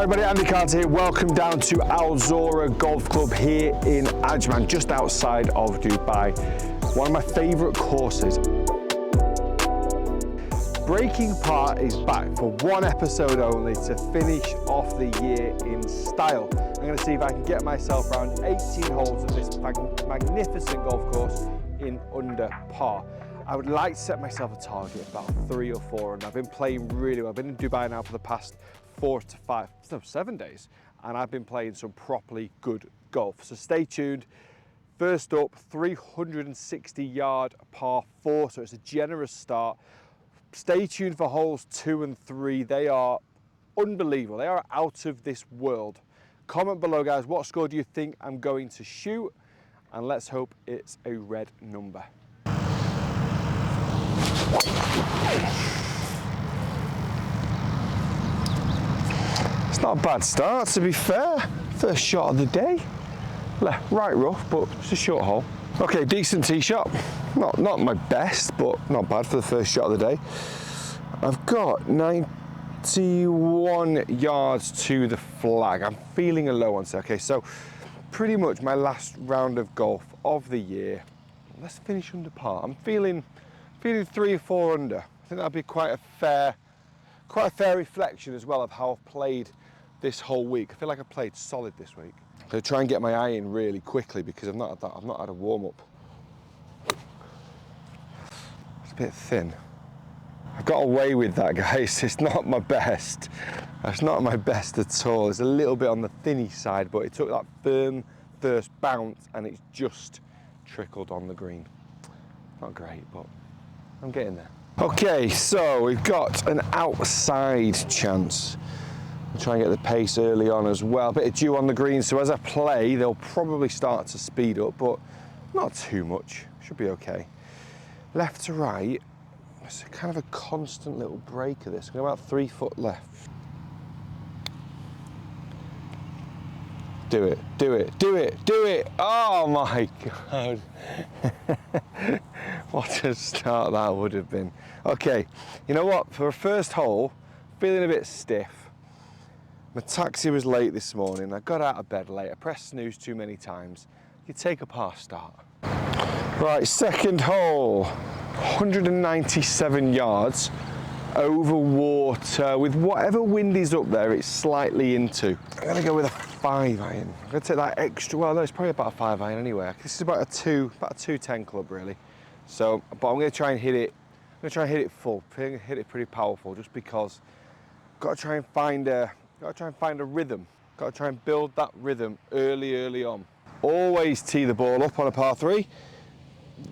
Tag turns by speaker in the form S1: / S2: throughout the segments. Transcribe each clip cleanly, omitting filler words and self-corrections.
S1: Hi everybody, Andy Carter here. Welcome down to Zorah Golf Club here in Ajman, just outside of Dubai. One of my favourite courses. Breaking Par is back for one episode only to finish off the year in style. I'm going to see if I can get myself around 18 holes of this magnificent golf course in under par. I would like to set myself a target of about 3 or 4, and I've been playing really well. I've been in Dubai now for the past 7 days, and I've been playing some properly good golf. So stay tuned. First up, 360-yard par 4, so it's a generous start. Stay tuned for holes 2 and 3. They are unbelievable. They are out of this world. Comment below, guys, what score do you think I'm going to shoot? And let's hope it's a red number. It's not a bad start, to be fair. First shot of the day. Right rough, but it's a short hole. Okay, decent tee shot. Not my best, but not bad for the first shot of the day. I've got 91 yards to the flag. I'm feeling a low one. Okay, so pretty much my last round of golf of the year. Let's finish under par. I'm feeling 3 or 4 under. I think that'd be quite a fair reflection as well of how I've played this whole week. I feel like I've played solid this week. I'm gonna try and get my eye in really quickly because I've not had a warm up. It's a bit thin. I've got away with that, guys. It's not my best. It's not my best at all. It's a little bit on the thinny side, but it took that firm first bounce and it's just trickled on the green. Not great, but I'm getting there. Okay, so we've got an outside chance. I'll try and get the pace early on as well. A bit of dew on the green, so as I play, they'll probably start to speed up, but not too much. Should be okay. Left to right, it's kind of a constant little break of this. I'm about 3 foot left. Do it, do it, do it, do it. Oh my God. What a start that would have been. Okay, you know what? For a first hole, feeling a bit stiff. My taxi was late this morning. I got out of bed late. I pressed snooze too many times. You take a par start. Right, second hole. 197 yards over water. With whatever wind is up there, it's slightly into. I'm gonna go with a 5 iron. I'm gonna take that extra, well, no, it's probably about a 5 iron anyway. This is about a 210 club really. So, but I'm gonna try and hit it. I'm gonna try and hit it full. Hit it pretty powerful, just because I've got to try and find a rhythm. Got to try and build that rhythm early on. Always tee the ball up on a par 3.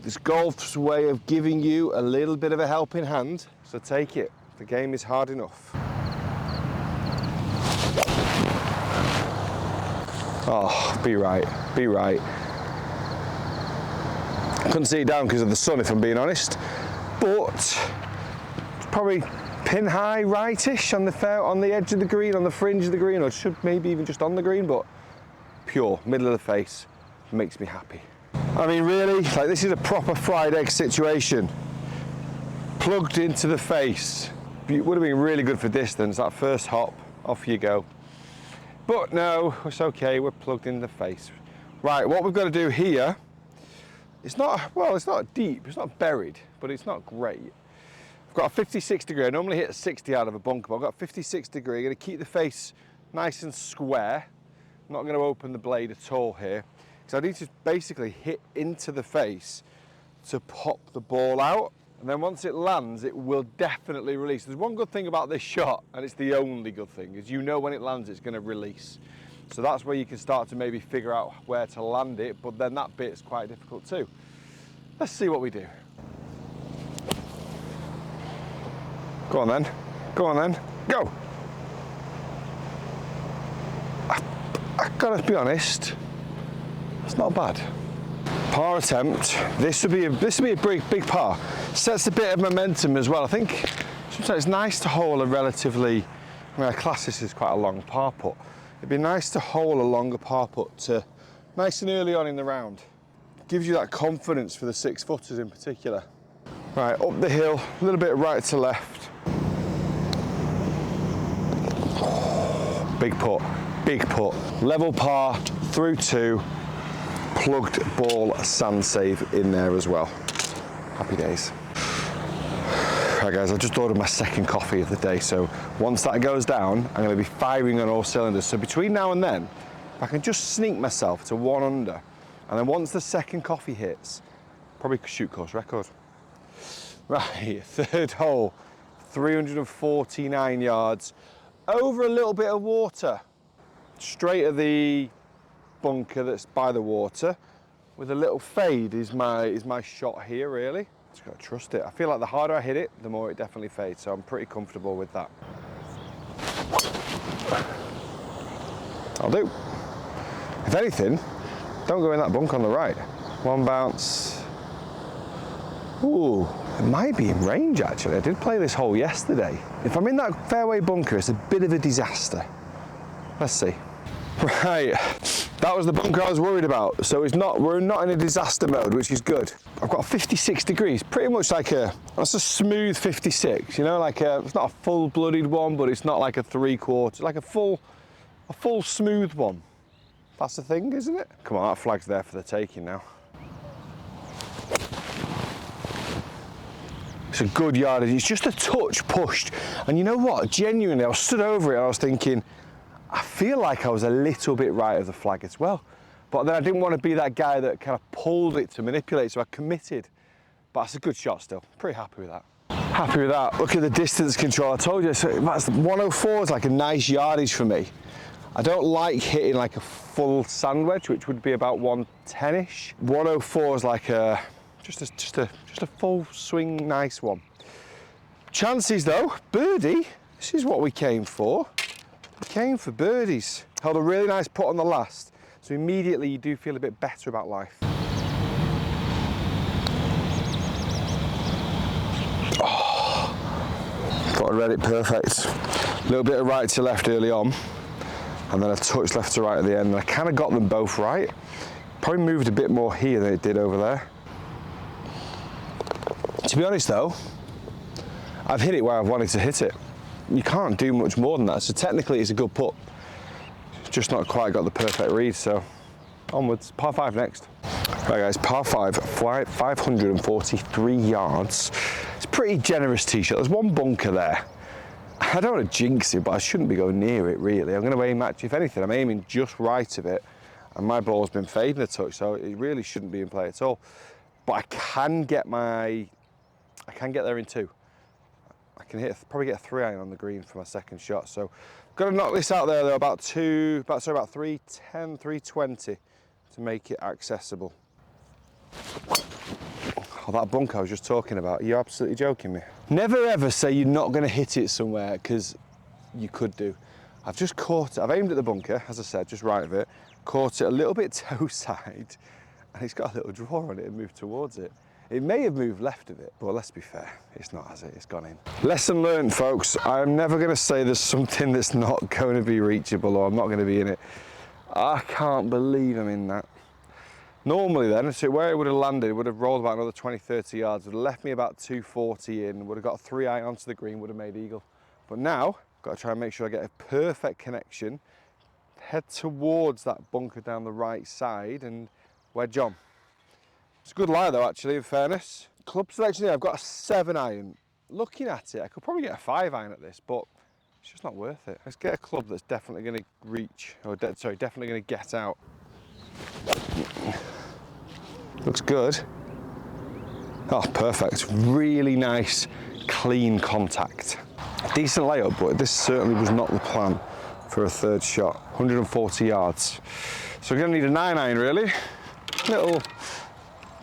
S1: This golf's way of giving you a little bit of a helping hand, so take it. The game is hard enough. Oh, be right, be right. Couldn't see it down because of the sun, if I'm being honest, but probably pin high rightish on the edge of the green, on the fringe of the green, or should maybe even just on the green, but pure middle of the face makes me happy. I mean, really, like, this is a proper fried egg situation. Plugged into the face. It would have been really good for distance. That first hop, off you go. But no, it's okay. We're plugged in the face. Right, what we've got to do here. It's not deep. It's not buried, but it's not great. I've got a 56 degree. I normally hit a 60 out of a bunker, but I've got a 56 degree. I'm going to keep the face nice and square. I'm not going to open the blade at all here, because I need to basically hit into the face to pop the ball out. And then once it lands, it will definitely release. There's one good thing about this shot, and it's the only good thing, is you know when it lands, it's going to release. So that's where you can start to maybe figure out where to land it, but then that bit is quite difficult too. Let's see what we do. Go on then, go on then, go. I gotta be honest, it's not bad. Par attempt, this would be a big par. Sets a bit of momentum as well. I think sometimes it's nice to hole a relatively, I mean, I class this as quite a long par putt. It'd be nice to hole a longer par putt to nice and early on in the round. Gives you that confidence for the 6-footers in particular. Right, up the hill, a little bit right to left. big putt, big putt. Level par, through 2, plugged ball sand save in there as well. Happy days. Right guys, I just ordered my second coffee of the day, so once that goes down, I'm gonna be firing on all cylinders. So between now and then, if I can just sneak myself to 1 under, and then once the second coffee hits, probably shoot course record. Right, third hole, 349 yards, over a little bit of water, straight at the bunker that's by the water, with a little fade is my shot here, really. Just gotta trust it. I feel like the harder I hit it, the more it definitely fades, so I'm pretty comfortable with that. I'll do. If anything, don't go in that bunker on the right. 1 bounce. Ooh, it might be in range actually. I did play this hole yesterday. If I'm in that fairway bunker, it's a bit of a disaster. Let's see. Right, that was the bunker I was worried about. So we're not in a disaster mode, which is good. I've got 56 degrees, pretty much that's a smooth 56, you know, it's not a full-blooded one, but it's not like a 3/4, like a full smooth one. That's the thing, isn't it? Come on, that flag's there for the taking now. It's a good yardage, it's just a touch pushed. And you know what, genuinely, I stood over it and I was thinking, I feel like I was a little bit right of the flag as well. But then I didn't want to be that guy that kind of pulled it to manipulate, so I committed. But that's a good shot still, pretty happy with that. Happy with that. Look at the distance control, I told you, so that's 104 is like a nice yardage for me. I don't like hitting like a full sand wedge, which would be about 110-ish. 104 is like just a full swing, nice one. Chances though, birdie, this is what we came for. We came for birdies. Held a really nice putt on the last, so immediately you do feel a bit better about life. Oh, got to read it perfect. A little bit of right to left early on, and then a touch left to right at the end. And I kind of got them both right. Probably moved a bit more here than it did over there. To be honest though, I've hit it where I've wanted to hit it. You can't do much more than that, so technically it's a good putt. It's just not quite got the perfect read, so onwards. Par 5 next. Right guys, par 5, 543 yards. It's a pretty generous tee shot. There's one bunker there. I don't want to jinx it, but I shouldn't be going near it really. I'm going to aim if anything, I'm aiming just right of it, and my ball's been fading a touch, so it really shouldn't be in play at all. But I can get there in 2. I can probably get a 3-iron on the green for my second shot. So got to knock this out there though, about 310, 320 to make it accessible. Oh, that bunker I was just talking about, you're absolutely joking me. Never ever say you're not going to hit it somewhere, because you could do. I've just caught it, I've aimed at the bunker, as I said, just right of it, caught it a little bit toe side, and it's got a little draw on it and moved towards it. It may have moved left of it, but let's be fair, it's not, has it? It's gone in. Lesson learned, folks. I'm never going to say there's something that's not going to be reachable or I'm not going to be in it. I can't believe I'm in that. Normally then, so where it would have landed, would have rolled about another 20, 30 yards, would have left me about 240 in, would have got a 3-iron onto the green, would have made eagle. But now, I've got to try and make sure I get a perfect connection, head towards that bunker down the right side and wedge on. It's a good lie though, actually, in fairness. Club selection here, I've got a 7-iron. Looking at it, I could probably get a 5-iron at this, but it's just not worth it. Let's get a club that's definitely going to reach, or definitely going to get out. Looks good. Oh, perfect. Really nice, clean contact. Decent layup, but this certainly was not the plan for a third shot. 140 yards. So we're going to need a 9-iron, really. Little,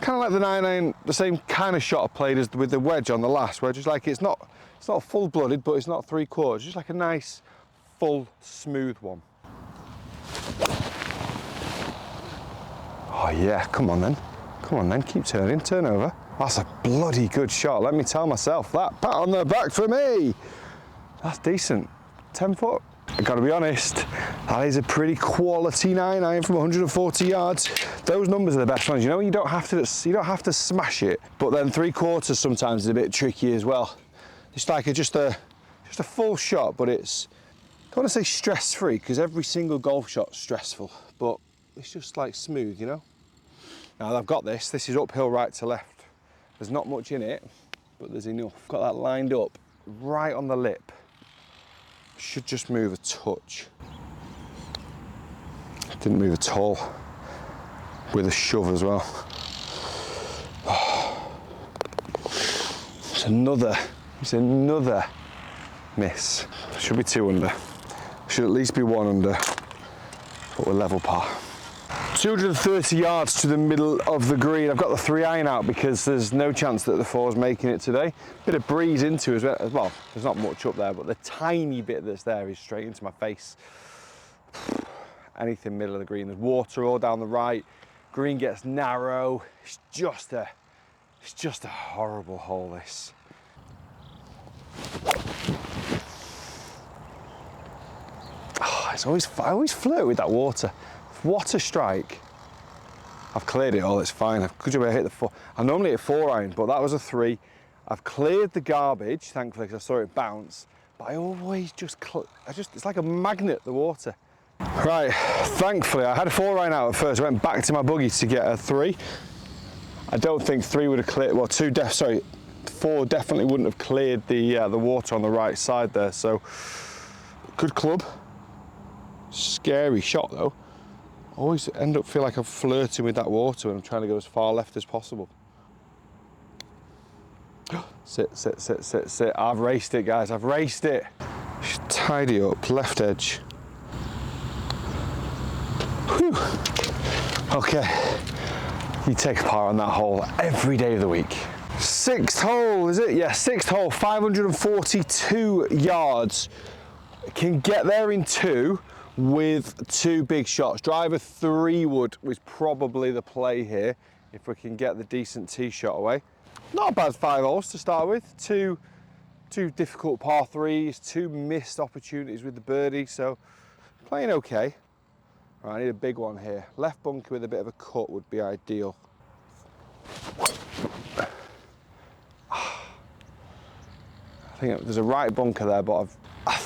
S1: kind of like the 9-iron, the same kind of shot I played as with the wedge on the last, where just like it's not full-blooded, but it's not 3/4. Just like a nice, full, smooth one. Oh yeah, come on then. Come on then, keep turning, turn over. That's a bloody good shot, let me tell myself that. Pat on the back for me. That's decent. 10 foot. I gotta be honest, that is a pretty quality 9-iron from 140 yards. Those numbers are the best ones. You know when you don't have to smash it, but then 3/4 sometimes is a bit tricky as well. It's like just a full shot, but it's don't want to say stress-free, because every single golf shot's stressful, but it's just like smooth, you know? Now I've got this is uphill right to left. There's not much in it, but there's enough. Got that lined up right on the lip. Should just move a touch. Didn't move at all. With a shove as well. It's another miss. Should be 2 under. Should at least be 1 under, but we're level par. 230 yards to the middle of the green. I've got the 3-iron out because there's no chance that the 4's making it today. Bit of breeze into as well. There's not much up there, but the tiny bit that's there is straight into my face. Anything middle of the green. There's water all down the right. Green gets narrow. It's just a horrible hole, this. Oh, I always flirt with that water. Water strike. I've cleared it all, it's fine. Good job I hit the 4. I normally hit 4-iron, but that was a 3. I've cleared the garbage, thankfully, because I saw it bounce. But I always it's like a magnet, the water. Right, thankfully, I had a 4-iron out at first. I went back to my buggy to get a 3. I don't think 3 would have cleared, well, 4 definitely wouldn't have cleared the water on the right side there. So, good club. Scary shot though. Always end up feel like I'm flirting with that water when I'm trying to go as far left as possible. Sit. I've raced it, guys. I've raced it. Just tidy up, left edge. Whew. Okay. You take a par on that hole every day of the week. 6th hole, is it? Yeah, 6th hole, 542 yards. Can get there in 2 with 2 big shots. Driver 3-wood was probably the play here if we can get the decent tee shot away. Not a bad 5 holes to start with. Two difficult par 3s, 2 missed opportunities with the birdie, so playing okay. Right, I need a big one here. Left bunker with a bit of a cut would be ideal. I think there's a right bunker there, but I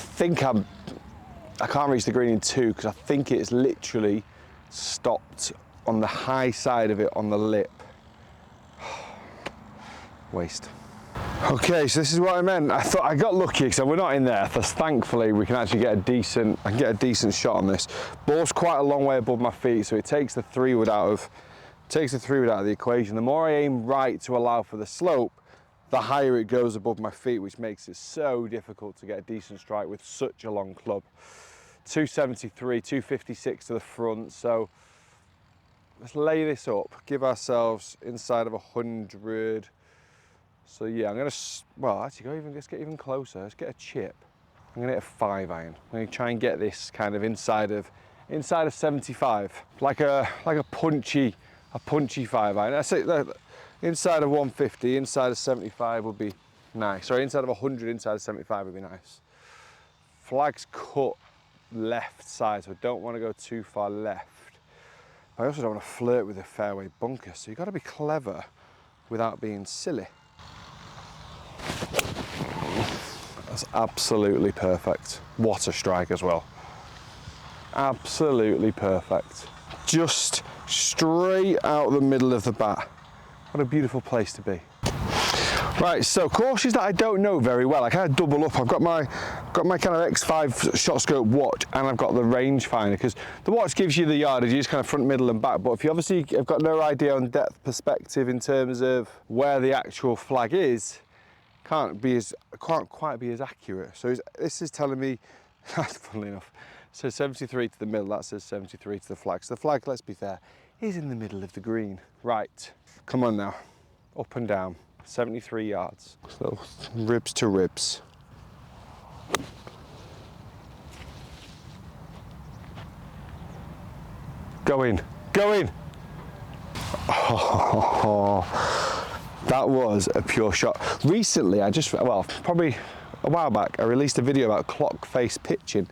S1: can't reach the green in 2 because I think it's literally stopped on the high side of it on the lip. Waste. Okay, so this is what I meant. I thought I got lucky because we're not in there. Thankfully, we can actually get a decent shot on this. Ball's quite a long way above my feet, so it takes the 3-wood out of the equation. The more I aim right to allow for the slope, the higher it goes above my feet, which makes it so difficult to get a decent strike with such a long club. 273, 256 to the front, so let's lay this up, give ourselves inside of 100. So yeah, I'm gonna, well, actually let's get even closer, let's get a chip. I'm gonna hit a 5-iron. I'm gonna try and get this kind of inside of 75, like a punchy 5-iron. I say inside of 150, inside of 75 would be nice. Sorry, inside of 100, inside of 75 would be nice. Flag's cut left side, so I don't want to go too far left. I also don't want to flirt with a fairway bunker, so you've got to be clever without being silly. That's absolutely perfect. What a strike as well. Absolutely perfect. Just straight out the middle of the bat. What a beautiful place to be. Right, so courses that I don't know very well, I kind of double up. I've got my kind of X5 shot scope watch, and I've got the rangefinder, because the watch gives you the yardage, you just kind of front, middle and back, but if you obviously have got no idea on depth perspective in terms of where the actual flag is, can't quite be as accurate. So this is telling me, funnily enough, so 73 to the middle, that says 73 to the flag. So the flag, let's be fair, is in the middle of the green. Right, come on now, up and down. 73 yards. So ribs to ribs. Go in, go in. Oh, that was a pure shot. Recently, probably a while back, I released a video about clock face pitching.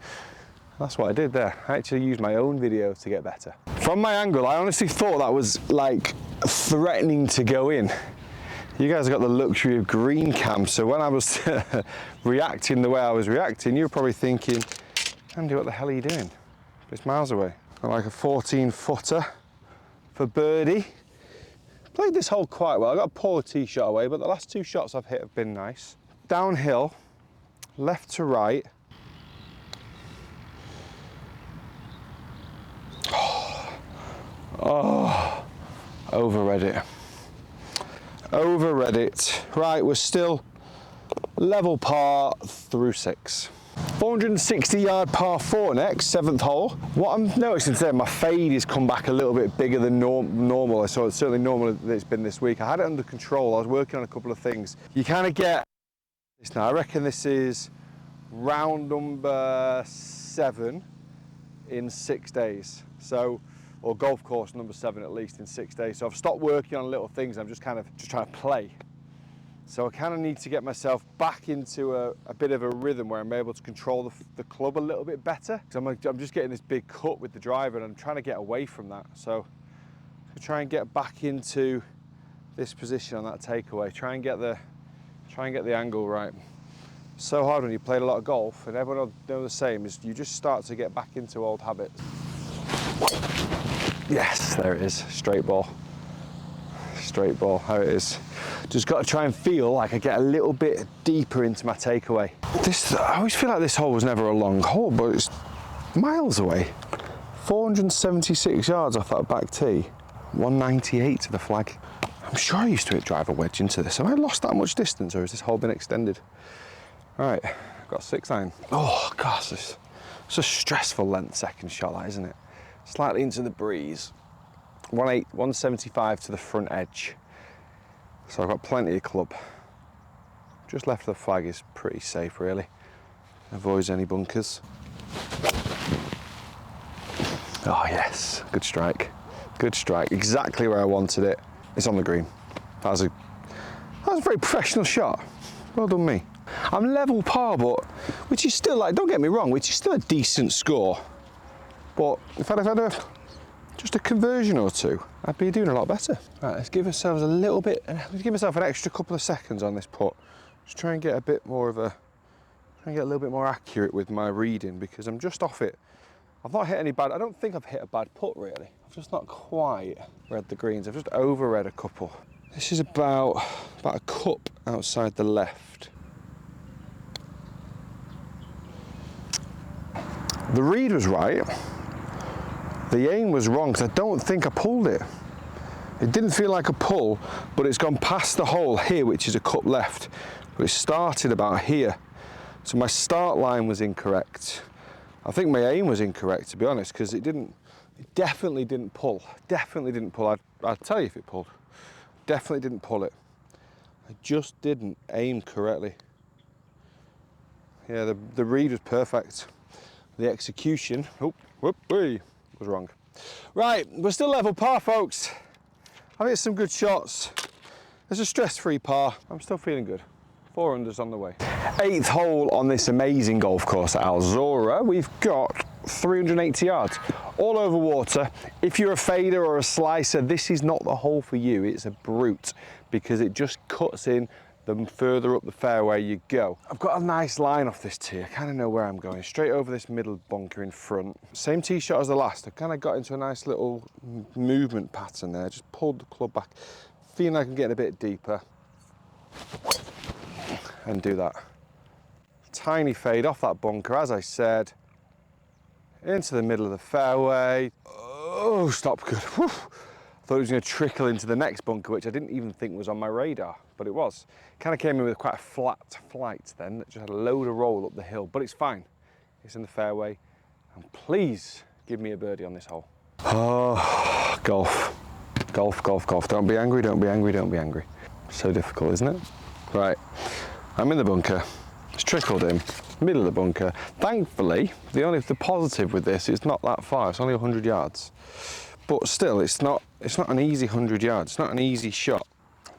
S1: That's what I did there. I actually used my own video to get better. From my angle, I honestly thought that was like threatening to go in. You guys have got the luxury of green cam, so when I was reacting the way I was reacting, you were probably thinking, Andy, what the hell are you doing? It's miles away. I like a 14-footer for birdie. Played this hole quite well. I got a poor tee shot away, but the last 2 shots I've hit have been nice. Downhill, left to right. Oh, overread it. Overread it. Right, we're still level par through 6. 460-yard par 4 next, 7th hole. What I'm noticing today, my fade has come back a little bit bigger than normal. So it's certainly normal that it's been this week. I had it under control. I was working on a couple of things. You kind of get this now. I reckon this is round number 7 in 6 days. So, or golf course number 7 at least in 6 days. So I've stopped working on little things. I'm just trying to play. So I kind of need to get myself back into a bit of a rhythm where I'm able to control the club a little bit better. I'm just getting this big cut with the driver and I'm trying to get away from that. So try and get back into this position on that takeaway. Try and get the angle right. So hard when you played a lot of golf, and everyone will know the same, is you just start to get back into old habits. Yes, there it is, straight ball. Straight ball, how it is. Just got to try and feel like I get a little bit deeper into my takeaway. I always feel like this hole was never a long hole, but it's miles away. 476 yards off that back tee, 198 to the flag. I'm sure I used to hit driver wedge into this. Have I lost that much distance, or has this hole been extended? All right, I've got 6-9. Oh gosh, it's a stressful length second shot, that, isn't it? Slightly into the breeze. 175 to the front edge. So I've got plenty of club. Just left of the flag is pretty safe, really. Avoids any bunkers. Oh yes, good strike. Good strike, exactly where I wanted it. It's on the green. That was a very professional shot. Well done me. I'm level par, but, which is still, like, don't get me wrong, which is still a decent score. But if I'd have had just a conversion or two, I'd be doing a lot better. Right, let's give ourselves a little bit, let's give myself an extra couple of seconds on this putt. Just try and get a bit more of a, try and get a little bit more accurate with my reading, because I'm just off it. I've not hit any bad, I don't think I've hit a bad putt really. I've just not quite read the greens. I've just overread a couple. This is about a cup outside the left. The read was right. The aim was wrong, because I don't think I pulled it. It didn't feel like a pull, but it's gone past the hole here, which is a cup left. But it started about here. So my start line was incorrect. I think my aim was incorrect, to be honest, because it definitely didn't pull. Definitely didn't pull. I'd tell you if it pulled. Definitely didn't pull it. I just didn't aim correctly. Yeah, the read was perfect. The execution, was wrong. Right, we're still level par, folks. I've hit some good shots. It's a stress-free par. I'm still feeling good. 4 unders on the way. 8th hole on this amazing golf course at Zorah. We've got 380 yards, all over water. If you're a fader or a slicer, this is not the hole for you. It's a brute, because it just cuts in the further up the fairway you go. I've got a nice line off this tee. I kind of know where I'm going. Straight over this middle bunker in front. Same tee shot as the last. I kind of got into a nice little movement pattern there. Just pulled the club back. Feeling like I'm getting a bit deeper. And do that. Tiny fade off that bunker, as I said. Into the middle of the fairway. Oh, stop good. Whew. Thought it was going to trickle into the next bunker, which I didn't even think was on my radar, but it was. Kind of came in with quite a flat flight then, that just had a load of roll up the hill, but it's fine. It's in the fairway, and please give me a birdie on this hole. Oh, golf. Golf, golf, golf. Don't be angry, don't be angry, don't be angry. So difficult, isn't it? Right, I'm in the bunker. It's trickled in, middle of the bunker. Thankfully, the positive with this is not that far. It's only 100 yards. But still, it's not an easy 100 yards. It's not an easy shot.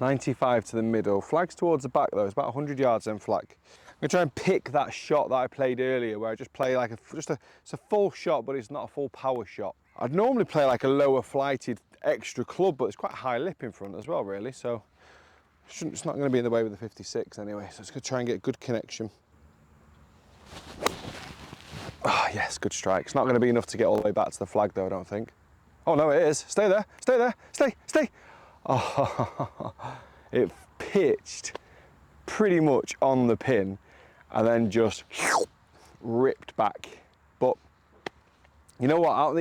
S1: 95 to the middle. Flag's towards the back though. It's about 100 yards then flag. I'm gonna try and pick that shot that I played earlier, where I just play like it's a full shot, but it's not a full power shot. I'd normally play like a lower flighted extra club, but it's quite a high lip in front as well, really. So it's not going to be in the way with the 56 anyway. So it's gonna try and get good connection. Oh, yes, good strike. It's not going to be enough to get all the way back to the flag though, I don't think. Oh no, it is. Stay there, stay there, stay. Oh, it pitched pretty much on the pin and then just ripped back. But you know what, on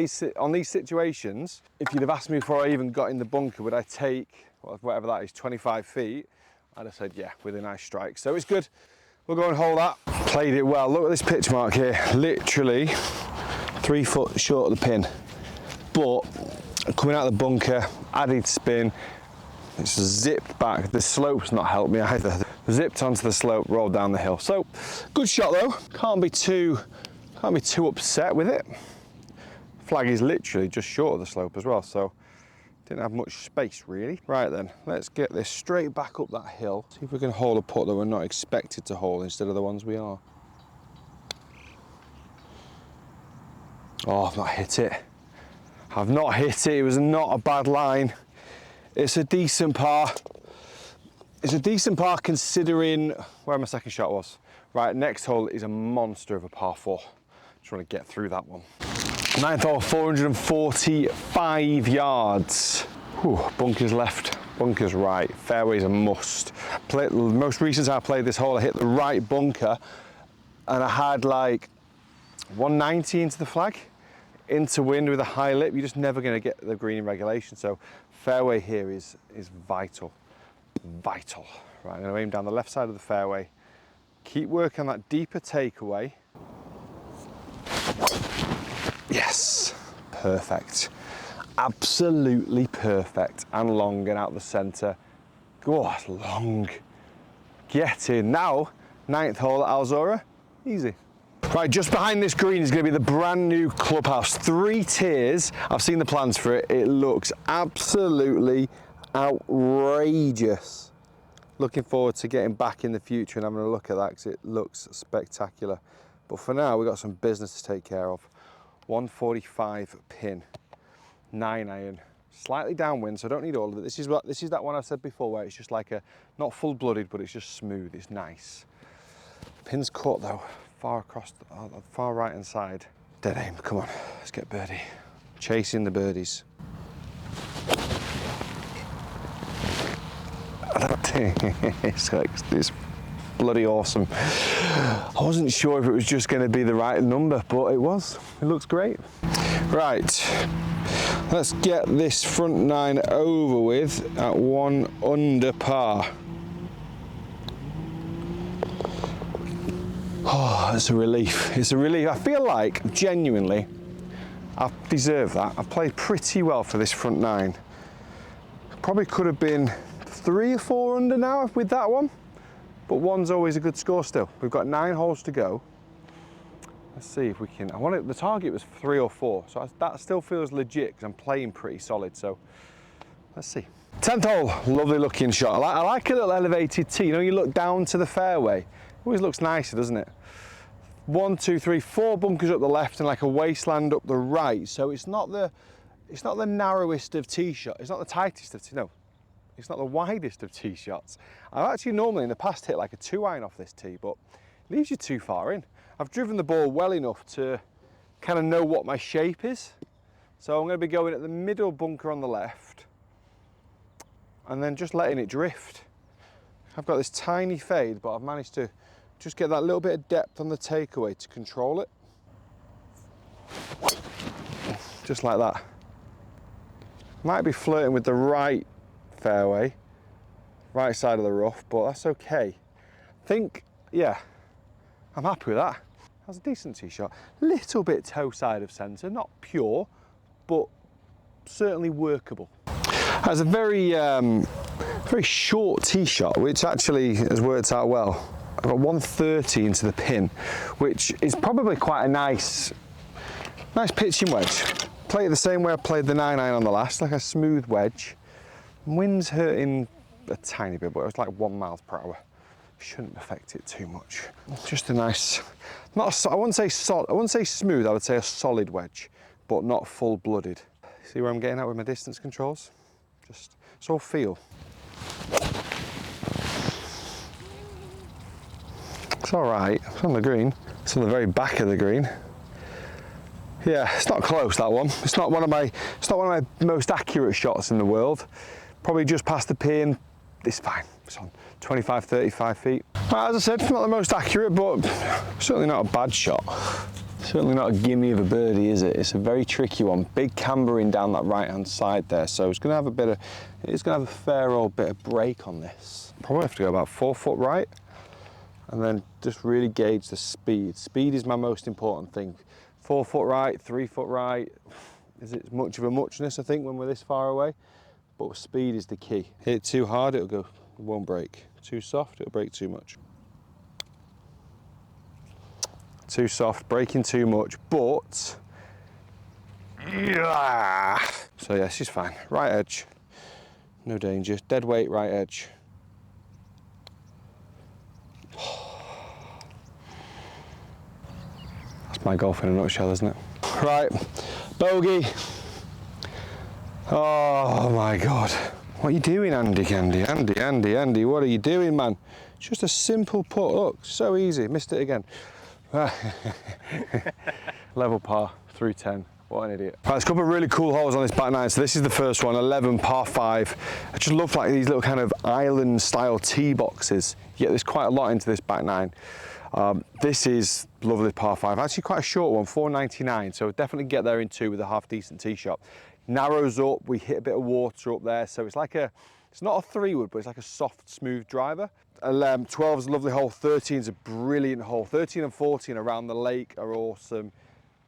S1: these situations, if you'd have asked me before I even got in the bunker, would I take, whatever that is, 25 feet? I'd have said, yeah, with a nice strike. So it's good. We'll go and hold that. Played it well. Look at this pitch mark here. Literally 3 foot short of the pin. But coming out of the bunker, added spin, it's zipped back. The slope's not helped me either. Zipped onto the slope, rolled down the hill. So good shot though. Can't be too upset with it. Flag is literally just short of the slope as well, so didn't have much space really. Right then, let's get this straight back up that hill. See if we can hold a putt that we're not expected to hold instead of the ones we are. Oh, I've not hit it. I've not hit it. It was not a bad line. It's a decent par. It's a decent par considering where my second shot was. Right, next hole is a monster of a par 4. Just want to get through that one. Ninth hole, 445 yards. Whew, bunkers left, bunkers right. Fairway's a must. The most recent time I played this hole, I hit the right bunker and I had like 190 into the flag, into wind with a high lip. You're just never going to get the green in regulation. So fairway here is vital, vital. Right, I'm going to aim down the left side of the fairway. Keep working on that deeper takeaway. Yes, perfect. Absolutely perfect. And long and out the centre. Oh, that's long. Get in. Now, 9th hole at Zorah. Easy. Right, just behind this green is going to be the brand new clubhouse. 3 tiers. I've seen the plans for it. It looks absolutely outrageous. Looking forward to getting back in the future and having a look at that because it looks spectacular. But for now, we've got some business to take care of. 145 pin, 9 iron, slightly downwind, so I don't need all of it. This is that one I said before where it's just like a, not full-blooded, but it's just smooth, it's nice. Pin's cut though, far across, the far right hand side. Dead aim, come on, let's get birdie. Chasing the birdies. It's bloody awesome. I wasn't sure if it was just going to be the right number, but it was. It looks great. Right, let's get this front 9 over with at 1 under par. Oh, it's a relief. It's a relief. I feel like, genuinely, I deserve that. I've played pretty well for this front 9. Probably could have been 3 or 4 under now with that one. But 1's always a good score still. We've got 9 holes to go. Let's see if we can, the target was 3 or 4, so that still feels legit because I'm playing pretty solid, so let's see. 10th hole, lovely looking shot. I like a little elevated tee. You know, you look down to the fairway, it always looks nicer, doesn't it? 1, 2, 3, 4 bunkers up the left and like a wasteland up the right, so it's not the narrowest of tee shots, it's not the tightest of tee, no. It's not the widest of tee shots. I've actually normally in the past hit like a 2 iron off this tee, but it leaves you too far in. I've driven the ball well enough to kind of know what my shape is. So I'm going to be going at the middle bunker on the left and then just letting it drift. I've got this tiny fade, but I've managed to just get that little bit of depth on the takeaway to control it. Just like that. Might be flirting with the right fairway, right side of the rough, but that's okay. I think, yeah, I'm happy with that. That's a decent tee shot. Little bit toe side of centre, not pure, but certainly workable. That's a very short tee shot, which actually has worked out well. I've got 130 into the pin, which is probably quite a nice pitching wedge. Play it the same way I played the 9 iron on the last, like a smooth wedge. Wind's hurting a tiny bit, but it was like 1 mile per hour. Shouldn't affect it too much. Just a nice, I wouldn't say smooth, I would say a solid wedge, but not full-blooded. See where I'm getting at with my distance controls? It's all feel. It's all right, it's on the green. It's on the very back of the green. Yeah, it's not close, that one. It's not one of my most accurate shots in the world. Probably just past the pin. It's fine. It's on 25, 35 feet. Well, as I said, not the most accurate, but certainly not a bad shot. Certainly not a gimme of a birdie, is it? It's a very tricky one. Big cambering down that right-hand side there, so it's going to have it's going to have a fair old bit of break on this. Probably have to go about 4 foot right, and then just really gauge the speed. Speed is my most important thing. 4 foot right, 3 foot right. Is it much of a muchness, I think, when we're this far away? But speed is the key. Hit it too hard, it won't break. Too soft, it'll break too much. Too soft, breaking too much, but yeah. So yeah, she's fine. Right edge, no danger. Dead weight, right edge. That's my golf in a nutshell, isn't it? Right, bogey. Oh my God. What are you doing, Andy? Andy, what are you doing, man? It's just a simple putt. Look, so easy. Missed it again. Level par, through 10. What an idiot. Right, there's a couple of really cool holes on this back nine. So this is the first one, 11, par 5. I just love like these little kind of island style tee boxes. You get there's quite a lot into this back nine. This is lovely par 5. Actually quite a short one, 499. So definitely get there in 2 with a half decent tee shot. Narrows up, we hit a bit of water up there. So it's like it's not a 3-wood, but it's like a soft, smooth driver. 12 is a lovely hole, 13 is a brilliant hole. 13 and 14 around the lake are awesome.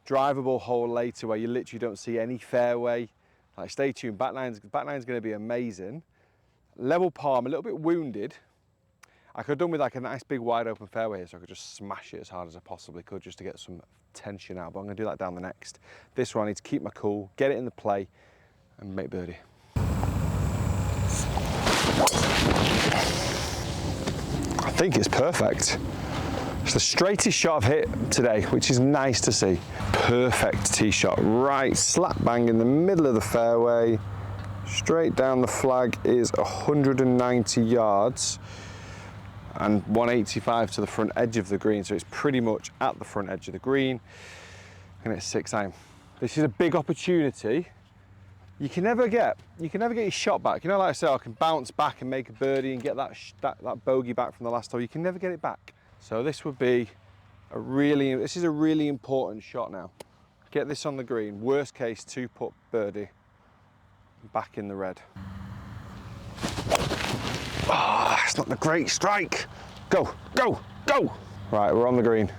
S1: Drivable hole later where you literally don't see any fairway. Like, stay tuned, back nine's going to be amazing. Level par, I'm a little bit wounded. I could have done with like a nice big wide open fairway here, so I could just smash it as hard as I possibly could just to get some tension out, but I'm going to do that down the next. This one I need to keep my cool, get it in the play and make birdie. I think it's perfect. It's the straightest shot I've hit today, which is nice to see. Perfect tee shot, right slap bang in the middle of the fairway. Straight down the flag is 190 yards and 185 to the front edge of the green, so it's pretty much at the front edge of the green. And it's 6 iron. This is a big opportunity. You can never get your shot back. You know, like I say, I can bounce back and make a birdie and get that bogey back from the last hole. You can never get it back. So this would be this is a really important shot now. Get this on the green. Worst case, 2-putt birdie. Back in the red. Ah, it's not the great strike. Go, go, go. Right, we're on the green.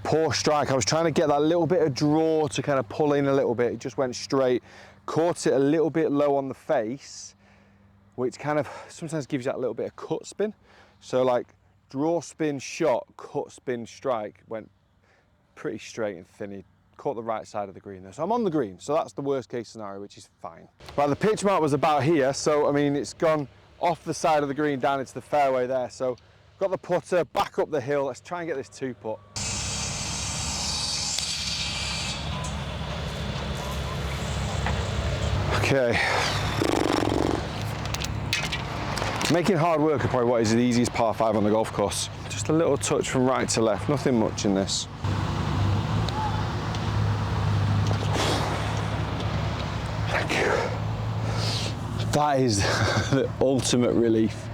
S1: Poor strike. I was trying to get that little bit of draw to kind of pull in a little bit. It just went straight. Caught it a little bit low on the face, which kind of sometimes gives you that little bit of cut spin. So like draw spin shot, cut spin strike, went pretty straight and thin. He caught the right side of the green there. So I'm on the green. So that's the worst case scenario, which is fine. Right, the pitch mark was about here. So, I mean, it's gone off the side of the green down into the fairway there. So got the putter back up the hill. Let's try and get this 2-putt. Okay. Making hard work of probably what is the easiest par 5 on the golf course. Just a little touch from right to left, nothing much in this. Thank you. That is the ultimate relief.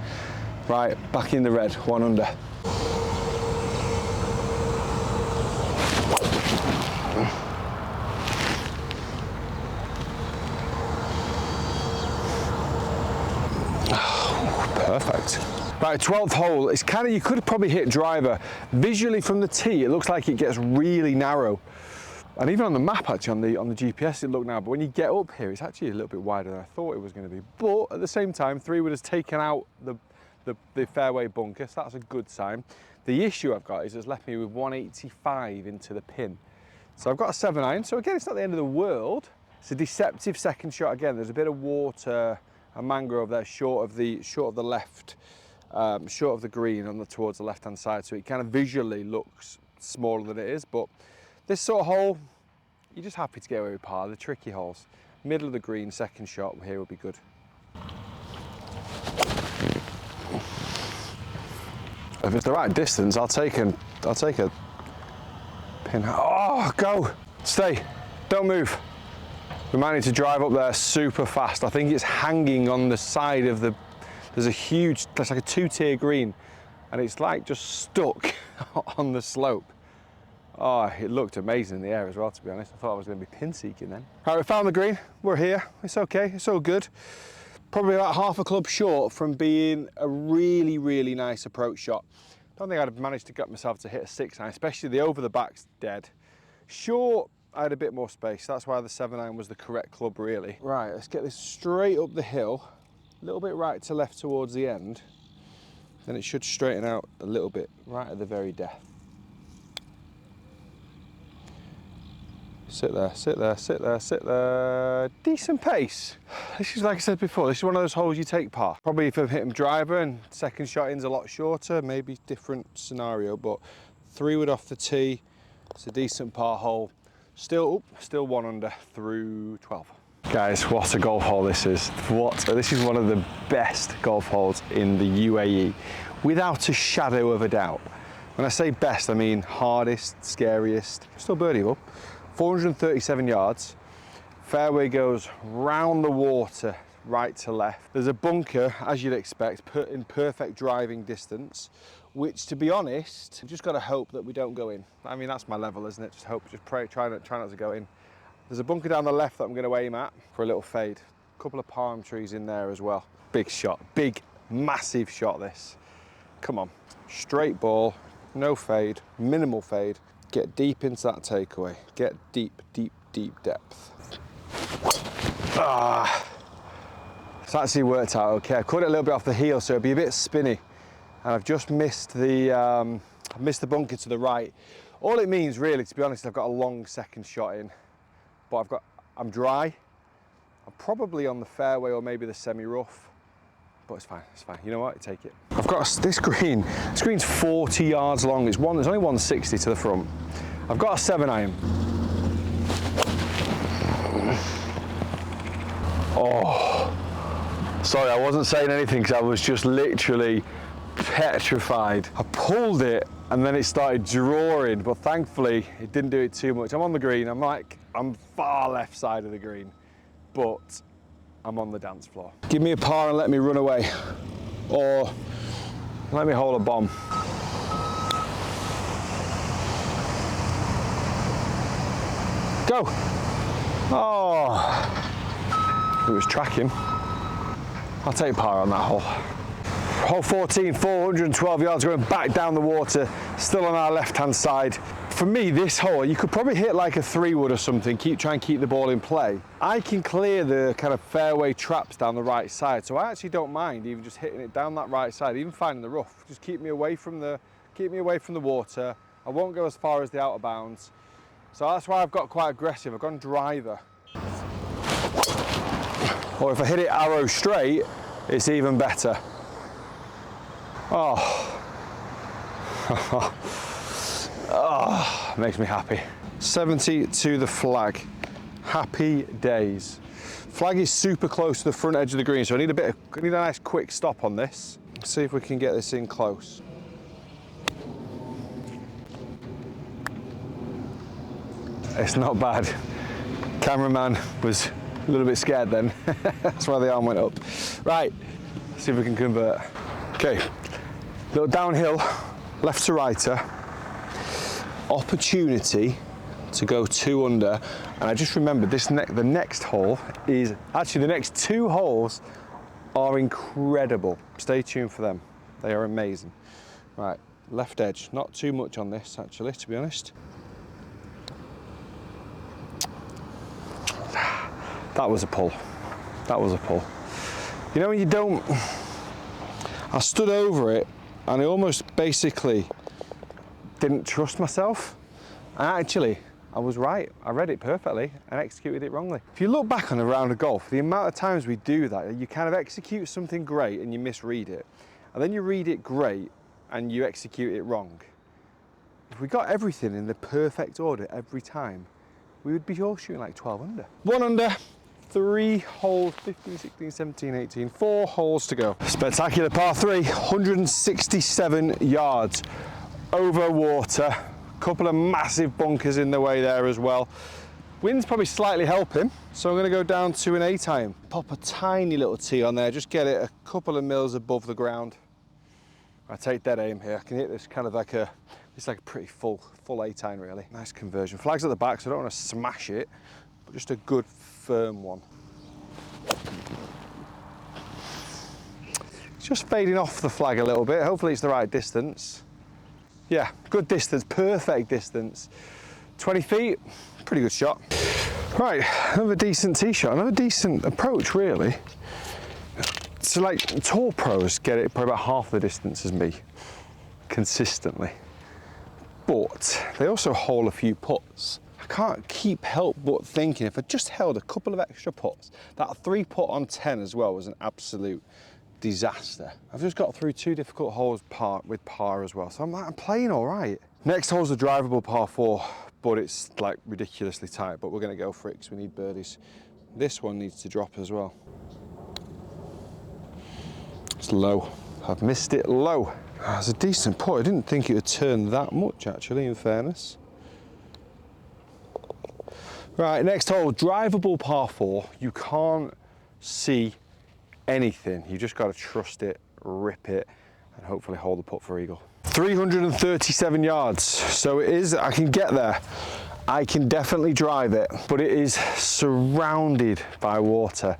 S1: Right, back in the red, 1 under. Perfect. Right, 12th hole. It's kind of, you could probably hit driver. Visually from the tee, it looks like it gets really narrow. And even on the map, actually, on the GPS, it looked narrow. But when you get up here, it's actually a little bit wider than I thought it was going to be. But at the same time, 3-wood has taken out the fairway bunker, so that's a good sign. The issue I've got is it's left me with 185 into the pin. So I've got a 7-iron. So again, it's not the end of the world. It's a deceptive second shot again. There's a bit of water, a mangrove there short of the left, short of the green towards the left-hand side. So it kind of visually looks smaller than it is. But this sort of hole, you're just happy to get away with par. The tricky holes, middle of the green, second shot here will be good. If it's the right distance, I'll take a pin. Oh, go, stay. Don't move. We might need to drive up there super fast. I think it's hanging on the side of the, there's a huge, it's like a 2-tier green, and it's like just stuck on the slope. Oh, it looked amazing in the air as well, to be honest. I thought I was going to be pin seeking then. All right, we found the green. We're here. It's okay. It's all good. Probably about half a club short from being a really, really nice approach shot. Don't think I'd have managed to get myself to hit a 6-iron, especially the over the back's dead. Short, I had a bit more space. That's why the 7-iron was the correct club, really. Right, let's get this straight up the hill, a little bit right to left towards the end. Then it should straighten out a little bit right at the very depth. Sit there, sit there, sit there, sit there. Decent pace. This is, like I said before, this is one of those holes you take par. Probably if I've hit him driver and second shot in's a lot shorter, maybe different scenario, but 3-wood off the tee. It's a decent par hole. Still 1 under through 12. Guys, what a golf hole this is. This is one of the best golf holes in the UAE, without a shadow of a doubt. When I say best, I mean hardest, scariest. Still birdieable. 437 yards. Fairway goes round the water, right to left. There's a bunker, as you'd expect, put in perfect driving distance, which, to be honest, I've just got to hope that we don't go in. I mean, that's my level, isn't it? Just hope, just pray, try not to go in. There's a bunker down the left that I'm going to aim at for a little fade. A couple of palm trees in there as well. Big shot, big, massive shot this. Come on, straight ball, no fade, minimal fade. Get deep into that takeaway. Get deep, deep, deep depth. It's actually worked out okay. I caught it a little bit off the heel, so it'd be a bit spinny. And I've just missed the bunker to the right. All it means, really, to be honest, I've got a long second shot in, but I'm dry. I'm probably on the fairway or maybe the semi-rough, but it's fine, it's fine. You know what, you take it. I've got this green. This green's 40 yards long. There's only 160 to the front. I've got a 7-iron. Oh, sorry, I wasn't saying anything because I was just literally petrified. I pulled it and then it started drawing, but thankfully it didn't do it too much. I'm on the green. I'm far left side of the green, but I'm on the dance floor. Give me a par and let me run away, or let me hold a bomb. Go. Oh, it was tracking. I'll take par on that hole. Hole 14, 412 yards, going back down the water, still on our left-hand side. For me, this hole, you could probably hit like a 3-wood or something, try and keep the ball in play. I can clear the kind of fairway traps down the right side, so I actually don't mind even just hitting it down that right side, even finding the rough. Just keep me away from the water. I won't go as far as the outer bounds. So that's why I've got quite aggressive. I've gone driver. Or if I hit it arrow straight, it's even better. Oh. Oh, makes me happy. 70 to the flag. Happy days. Flag is super close to the front edge of the green, so I need a nice quick stop on this. Let's see if we can get this in close. It's not bad. Cameraman was a little bit scared then. That's why the arm went up. Right, let's see if we can convert. Okay, little downhill, left to righter. Opportunity to go 2 under, and I just remembered the next hole is actually, the next 2 holes are incredible. Stay tuned for them. They are amazing. Right, left edge. Not too much on this actually, to be honest. That was a pull. That was a pull. You know when you don't... I stood over it and I almost basically didn't trust myself. And actually, I was right. I read it perfectly and executed it wrongly. If you look back on a round of golf, the amount of times we do that, you kind of execute something great and you misread it. And then you read it great and you execute it wrong. If we got everything in the perfect order every time, we would be all shooting like 12 under. 1 under, 3 holes, 15, 16, 17, 18, 4 holes to go. Spectacular par 3, 167 yards over water. Couple of massive bunkers in the way there as well. Wind's probably slightly helping, so I'm going to go down to an 8 iron. Pop a tiny little tee on there, just get it a couple of mils above the ground. I take dead aim here. I can hit this kind of like it's like a pretty full 8 iron really. Nice conversion. Flag's at the back, so I don't want to smash it, but just a good firm one. It's just fading off the flag a little bit. Hopefully it's the right distance. Yeah, good distance, perfect distance. 20 feet, pretty good shot. Right, another decent tee shot, another decent approach really. So like tour pros get it probably about half the distance as me, consistently. But they also hole a few putts. I can't help but thinking if I just held a couple of extra putts, that 3 putt on 10 as well was an absolute disaster. I've just got through 2 difficult holes with par as well, so I'm playing all right. Next hole's a drivable par 4, but it's like ridiculously tight, but we're gonna go for it because we need birdies. This one needs to drop as well. It's low. I've missed it low. It's a decent putt. I didn't think it would turn that much actually, in fairness. Right, next hole, drivable par 4. You can't see anything. You just got to trust it, rip it, and hopefully hold the putt for eagle. 337 yards, so it is, I can get there. I can definitely drive it, but it is surrounded by water.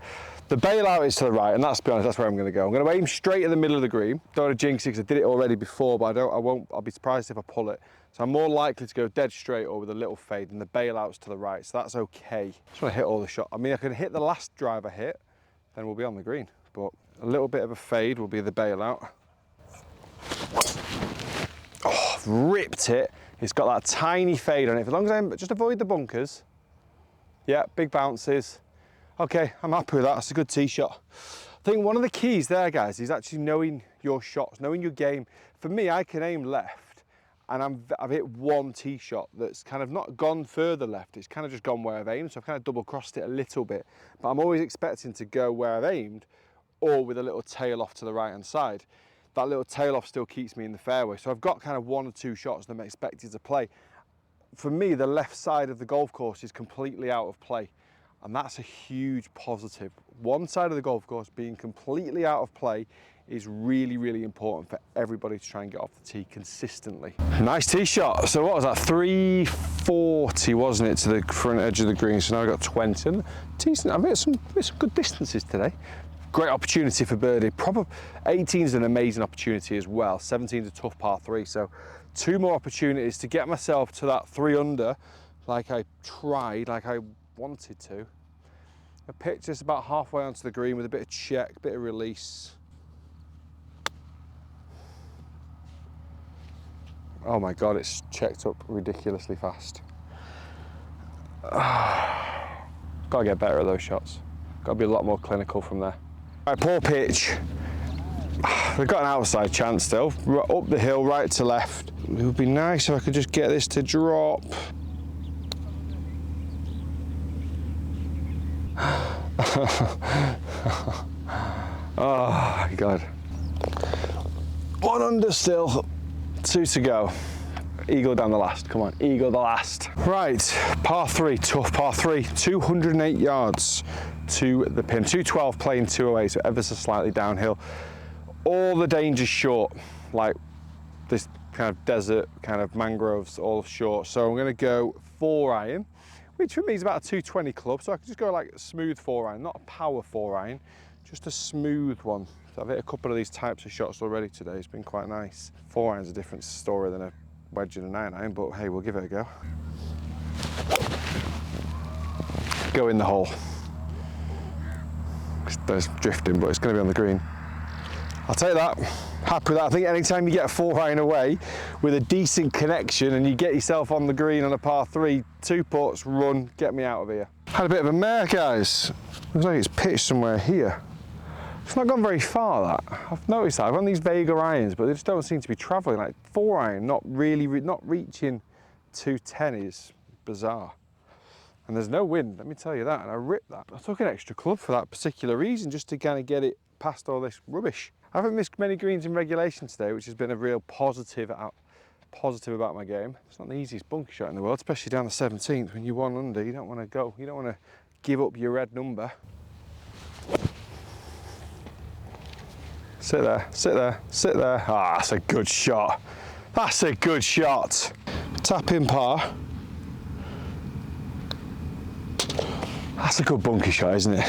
S1: The bailout is to the right, and that's, to be honest, that's where I'm going to go. I'm going to aim straight at the middle of the green. Don't want to jinx it because I did it already before, but I'll be surprised if I pull it. So I'm more likely to go dead straight or with a little fade, and the bailout's to the right, so that's okay. Just want to hit all the shots. I mean, I can hit the last drive I hit, then we'll be on the green. But a little bit of a fade will be the bailout. Oh, I've ripped it. It's got that tiny fade on it. As long as I just avoid the bunkers. Yeah, big bounces. Okay, I'm happy with that. That's a good tee shot. I think one of the keys there, guys, is actually knowing your shots, knowing your game. For me, I can aim left, and I've hit one tee shot that's kind of not gone further left. It's kind of just gone where I've aimed, so I've kind of double crossed it a little bit. But I'm always expecting to go where I've aimed, or with a little tail off to the right-hand side. That little tail off still keeps me in the fairway. So I've got kind of 1 or 2 shots that I'm expected to play. For me, the left side of the golf course is completely out of play. And that's a huge positive. One side of the golf course being completely out of play is really, really important for everybody to try and get off the tee consistently. Nice tee shot. So what was that? 340, wasn't it, to the front edge of the green? So now I've got 20. And decent. I've hit some good distances today. Great opportunity for birdie. Probably 18 is an amazing opportunity as well. 17 is a tough par 3. So 2 more opportunities to get myself to that 3 under, like I tried, like I wanted to. I pitched this about halfway onto the green with a bit of check, bit of release. Oh my God, it's checked up ridiculously fast. Gotta get better at those shots. Gotta be a lot more clinical from there. Right, poor pitch. They've got an outside chance still. Up the hill, right to left. It would be nice if I could just get this to drop. Oh my God. 1 under still, 2 to go. Eagle down the last, come on, eagle the last. Right, par 3, tough par 3, 208 yards to the pin. 212 playing 208, so ever so slightly downhill. All the dangers short, like this kind of desert, kind of mangroves, all short. So I'm gonna go 4 iron, which for me is about a 220 club, so I can just go like a smooth 4 iron, not a power 4 iron, just a smooth one. So I've hit a couple of these types of shots already today, it's been quite nice. 4 iron's a different story than a wedge and a 9 iron, but hey, we'll give it a go. Go in the hole. There's drifting, but it's going to be on the green. I'll take that. Happy with that. I think anytime you get a 4 iron away with a decent connection and you get yourself on the green on a par 3, 2 putts, run, get me out of here. Had a bit of a mare, guys. Looks like it's pitched somewhere here. It's not gone very far, that. I've noticed that. I've on these Vega irons, but they just don't seem to be travelling. Like 4 iron, not reaching 210 is bizarre. And there's no wind, let me tell you that, and I ripped that. I took an extra club for that particular reason, just to kind of get it past all this rubbish. I haven't missed many greens in regulation today, which has been a real positive positive about my game. It's not the easiest bunker shot in the world, especially down the 17th when you're 1 under. You don't want to go, you don't want to give up your red number. Sit there, sit there, sit there. Ah, that's a good shot. That's a good shot. Tap in par. That's a good bunker shot, isn't it?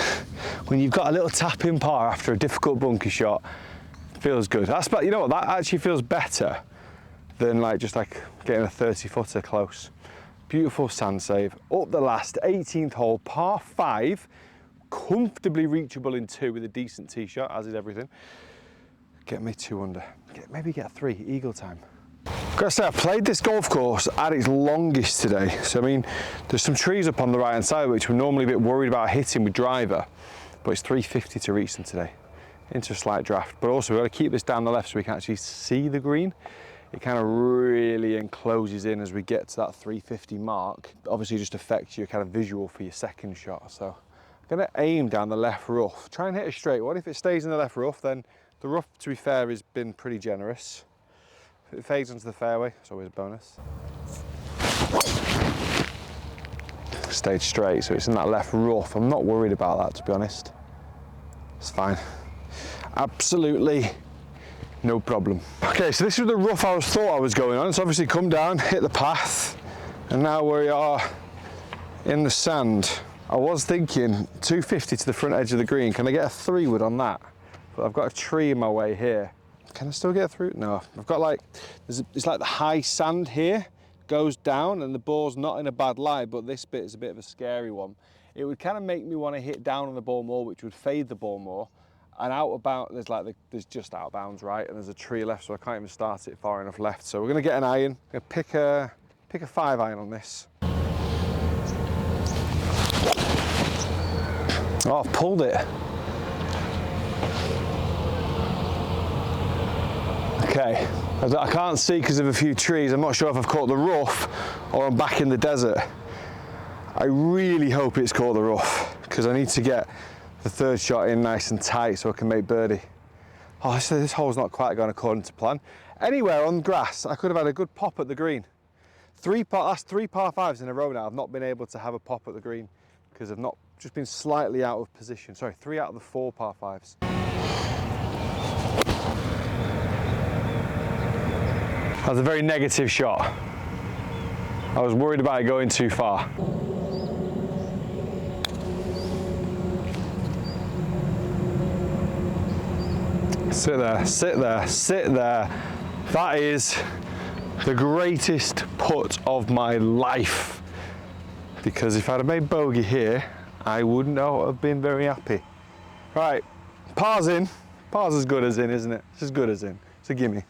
S1: When you've got a little tap in par after a difficult bunker shot, it feels good. That's, but you know what, that actually feels better than just getting a 30-footer close. Beautiful sand save. Up the last 18th hole, par 5, comfortably reachable in 2 with a decent tee shot, as is everything. Get me 2 under. Maybe get 3, eagle time. Gotta say, I've played this golf course at its longest today. So I mean, there's some trees up on the right hand side which we're normally a bit worried about hitting with driver, but it's 350 to reach them today. Into a slight draft, but also we've got to keep this down the left so we can actually see the green. It kind of really encloses in as we get to that 350 mark. Obviously just affects your kind of visual for your second shot. So I'm gonna aim down the left rough, try and hit a straight one. If it stays in the left rough, then the rough, to be fair, has been pretty generous. If it fades onto the fairway, it's always a bonus. Stayed straight, so it's in that left rough. I'm not worried about that, to be honest. It's fine. Absolutely no problem. Okay, so this was the rough I thought I was going on. It's obviously come down, hit the path, and now we are in the sand. I was thinking 250 to the front edge of the green. Can I get a 3-wood on that? But I've got a tree in my way here. Can I still get through? No, I've got it's like the high sand here goes down and the ball's not in a bad lie, but this bit is a bit of a scary one. It would kind of make me want to hit down on the ball more, which would fade the ball more. And out about, there's just out of bounds, right? And there's a tree left, so I can't even start it far enough left. So we're gonna get an iron. I'm gonna pick a 5 iron on this. Oh, I've pulled it. Okay, I can't see because of a few trees. I'm not sure if I've caught the rough or I'm back in the desert. I really hope it's caught the rough because I need to get the 3rd shot in nice and tight so I can make birdie. Oh, so this hole's not quite going according to plan. Anywhere on grass, I could have had a good pop at the green. Last 3 par 5s in a row now, I've not been able to have a pop at the green because I've not just been slightly out of position. Sorry, 3 out of the 4 par 5s. That was a very negative shot. I was worried about it going too far. Sit there, sit there, sit there. That is the greatest putt of my life. Because if I'd have made bogey here, I would not have been very happy. Right, par's in. Par's as good as in, isn't it? It's as good as in. It's a gimme.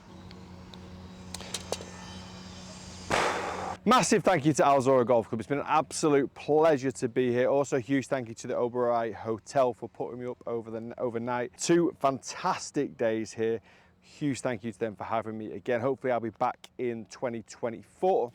S1: Massive thank you to Zorah Golf Club. It's been an absolute pleasure to be here. Also, a huge thank you to the Oberei Hotel for putting me up overnight. 2 fantastic days here. Huge thank you to them for having me again. Hopefully, I'll be back in 2024.